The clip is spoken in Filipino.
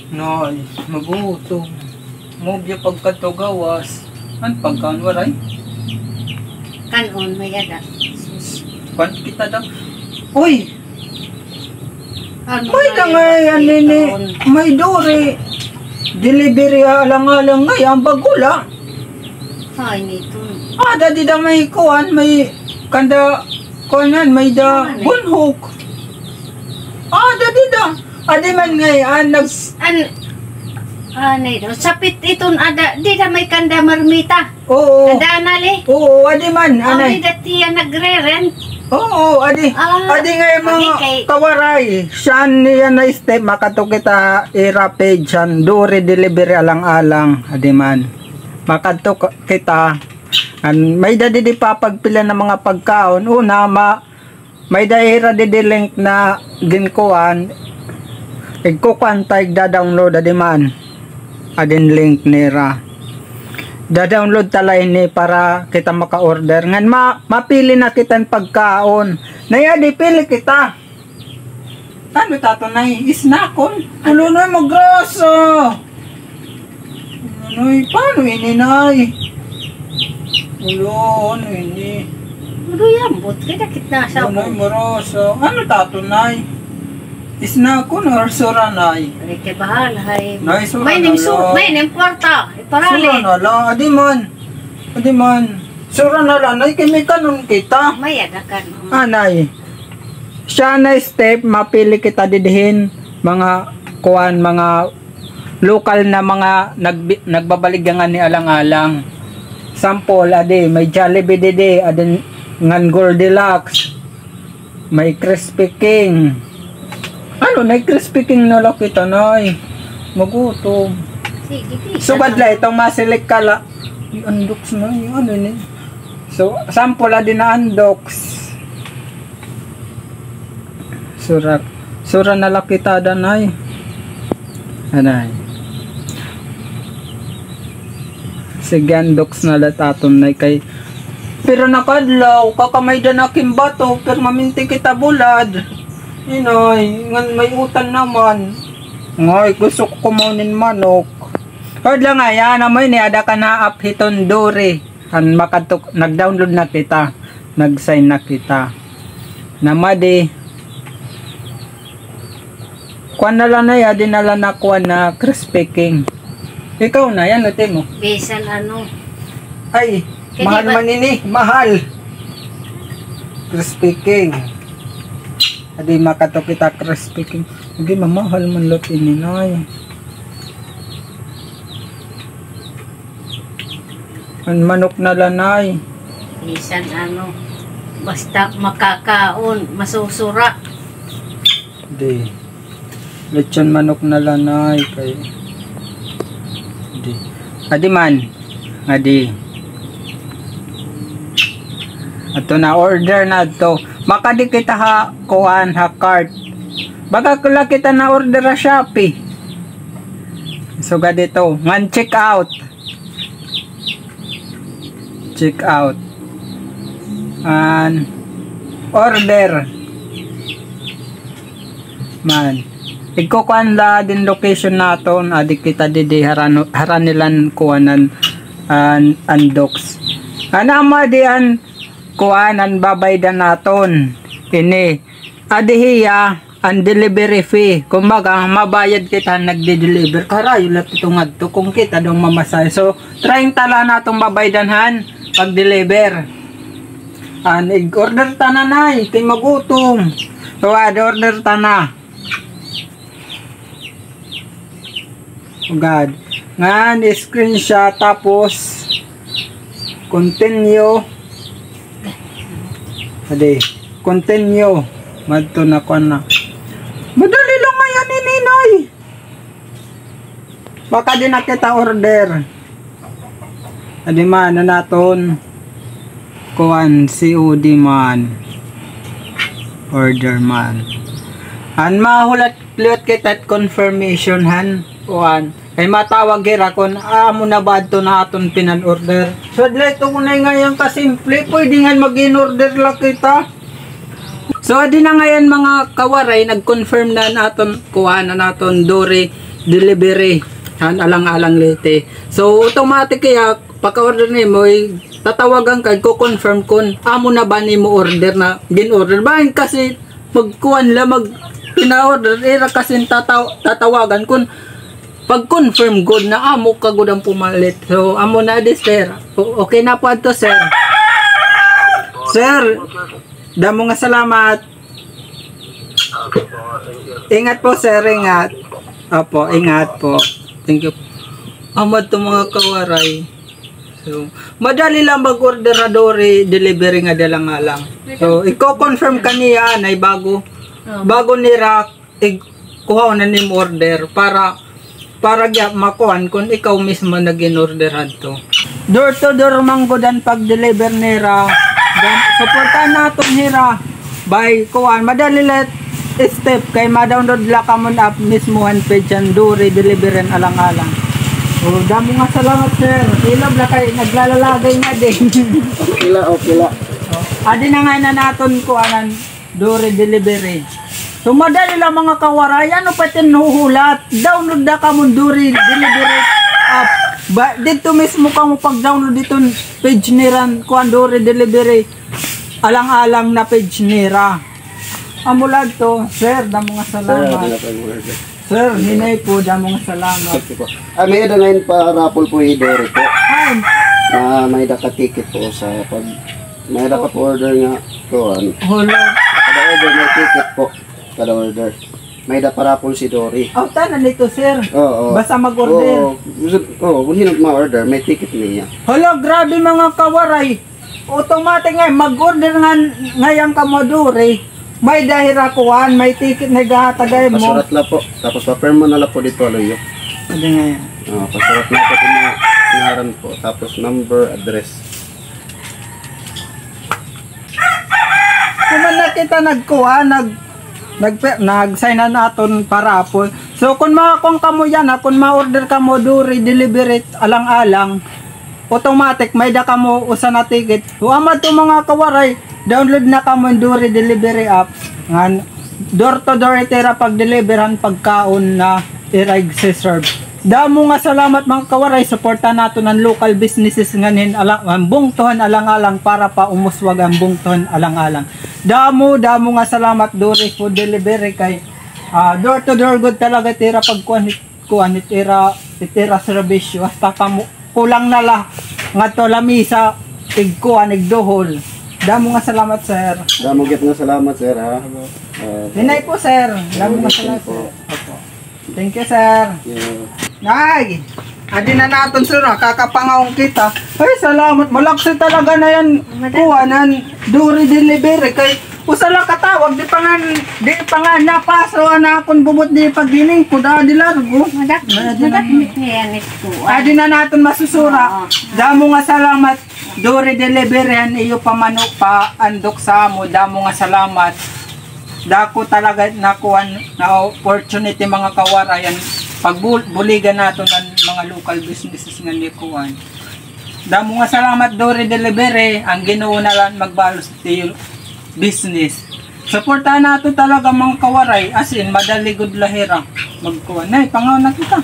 Nay, mabuto. Mobya pagkatugawas. An pagkan waray? Kanon may ada. Kwan kita daw. Uy! Ano May na nga yan nini. May dori. Delivery alang-alang nga yan. Bagula. Ay, nito. Dadi da may kuhan. May kanda kuhanan. May da bunhok. Dadi da. Adi man nga yan. Anay daw, sapit iton ada, di na may kanda marmita. Oo. Ada anali. Oo, adi man. Anay. Ay, dati yan nagre-rent. Oo, adi. Adi nga yung mga kawaray. Saan niya na step, makato kita i-rapid siyan. Duri delivery alang-alang. Adi man. Makato kita. May dadi di papagpila ng mga pagkaon. Una, may daira di link na ginkuhan. Ikukuhan tayo da-download adi man. Adin link nira. Da-download talay ni para kita maka-order. Ngan mapili na kitang pagkaon. Naya di pili kita. Ano tato na isnakon? Tulo na mag-grasa. Paano ini nay? Ano ini? Ano yambot? Kita sa Ano marasa? Ano tato nay? Isnakon or sura nay? Ay, kay bahal, hay. Nay, sura May na ning lang. may ning kwarta. Sura Iparali. na lang. Adi man. Sura na lang. Nay, kami kanon kita. May ada kan. Anay. Siya na step, mapili kita didihin mga kuan, mga lokal na mga nagbabaligyangan ni alang-alang. Sample, adi, may Jollibee didi, adi, ngan Goldilocks, may Crispy King. Ano, na Crispy King na lang kita, nay. Magutom. Sige, Subadla, itong masilik kala. Yung undox na, yung ano ni. So, sample adi na undox. Sura na lang kita, danay. Anay. Sige, undox na lang aton na kay. Pero nakadlaw, kakamay da na kimbato, pero maminti kita bulad. Inoy, ngan may utan naman. Ngay, gusto ko kumunin manok. Hard lang nga, yan naman ni ada ka na app hiton dori. Nag-download na kita. Nag-sign na kita. Namadi. Kuan na lang na ya, dinala na kuan na Crispy King. Ikaw na, yan natin mo. Bisan ano. Ay, Kaya mahal ba- man ini, mahal. Crispy King. Adi makato kita Crispy King. Adi mamahal man lot ini nay. Ang manok na lanay. Bisan ano. Basta makakaon, masusura. Di. Lechon manok na lanay kay. Di. Adi man. Adi. Ato na order na to. Makadi kita ha kuhan ha cart. Baka kula kita na order sa Shopee. So dito, ngan check out. Check out. And order. Man. Ikukuan la din location naton, adi kita didi haranilan kuanan undox. Anama di an kuanan babaydan naton. Ini adihiya ang delivery fee. Kumbaga mabayad kita nagde-deliver. Karayo lat itong adto kung kita dong mamasay. So trying tala natong babaydanhan pag-deliver. Order ta na nay, kay magutom. So order ta na. God. Ngan screenshot tapos continue. Ade, continue. Madto na ko na. Madali lang ngayon ni Ninoy. Baka din na kita order. Ade man na naton. Kuan COD man. Order man. An mahulat liwat kita at confirmation han. Kuan. Kay matawag gira kon amo na badto na aton pinan-order. So dito ko na ngayon kasimple, pwede nga mag-in-order lang kita. So di na ngayon mga kawaray, nag-confirm na naton kuha na naton dori delivery han alang-alang lite. So automatic kaya pagka-order nimo tatawagan kay ko confirm kun amo na ba nimo order na gin-order ba kasi magkuan la mag pina-order era kasi tatawagan kun pag confirm good na amo ka good ang pumalit. So amo na di sir. Okay na po ato sir. Sir, damo nga salamat. Ingat po sir, ingat. Opo, ingat po. Thank you. Amad to mga kawaray. So, madali lang mag-order na dori, delivery nga dalang nga lang. So, i-confirm kaniya na bago nira kuha na nim order para makuhan kung ikaw mismo nag-in-orderan to. Door to door manggodan pag-deliver nira. Supportan natin nira by kuhan. Madali let step kay ma-download la ka mo app mismo ang page and duri delivery alang-alang. Oh, damo nga salamat sir. Ilab la kay naglalalagay nga din. Okay la. Adi na nga na naton kuhanan duri delivery. So madali lang mga kawaray, ano pa tinuhulat? Download na ka mo duri delivery app. Dito mismo ka mo pag-download dito page niran kuan duri delivery. Alang-alang na page nira. Amulad to, sir, damo nga salamat. Sir, hinay po, damo nga salamat. May eda ngayon pa raffle po i-dori po. Na may daka ticket po sa pag may daka po order nga kuan. Kada order may ticket po. Kada order. May da para po si Dory. Oh, tanan nito, sir. Oo. Basta mag-order. Oo, kung hinag ma-order, may ticket niya. Hala, grabe mga kawaray. Automatic nga, mag-order nga ngayang ka mo, Dory. May dahira kuhan, may ticket na gahatagay mo. Pasurat la po. Tapos pa-firm mo na la po dito, aloyo. Ano nga yan? Pasurat na po ngaran po. Tapos number, address. Kung man na kita nagkuha, nag-sign na natin para po. So kung makakong ka mo yan, kung ma-order ka mo, Dory, delivery alang-alang, automatic, may da ka mo usa na ticket. Huamad to mga kawaray, download na ka mo Dory delivery app. Nga, door to door itira pag-deliveran pagkaon na irag serve. Damo nga salamat mga kawaray, suporta nato ng local businesses nganin ang bungtuhan alang-alang para pa umuswag ang bungtuhan alang-alang. Damo nga salamat Dory food delivery kay door to door good talaga tira pagkuan itira serbisyo hasta kulang na la nga to lamisa tigkuan igdohol. Damo nga salamat sir. Damo get nga salamat sir ha. Hinay po sir. Damo nga salamat po. Opo. Thank you sir. Nay, adi na natin sir, kakapangaong kita. Ay, salamat. Malaksi talaga na yan. Kuhanan, Dory delivery. Kay, usala katawag, di pa nga napaso na akong bubot di pagdining ko. Adi largo. Adi na natin masusura. Damo nga salamat. Dory delivery, iyo pamano pa andok sa amo. Damo nga salamat. Dako talaga nakuhan na opportunity mga kawarayan. Pagbuligan nato ng mga local businesses nga nikuhan. Damo nga salamat Dory delivery, ang Ginoo na lang magbalos sa business. Suportahan nato talaga mga kawaray, as in madali good lahira magkuhan. Nay, pangaw na kita.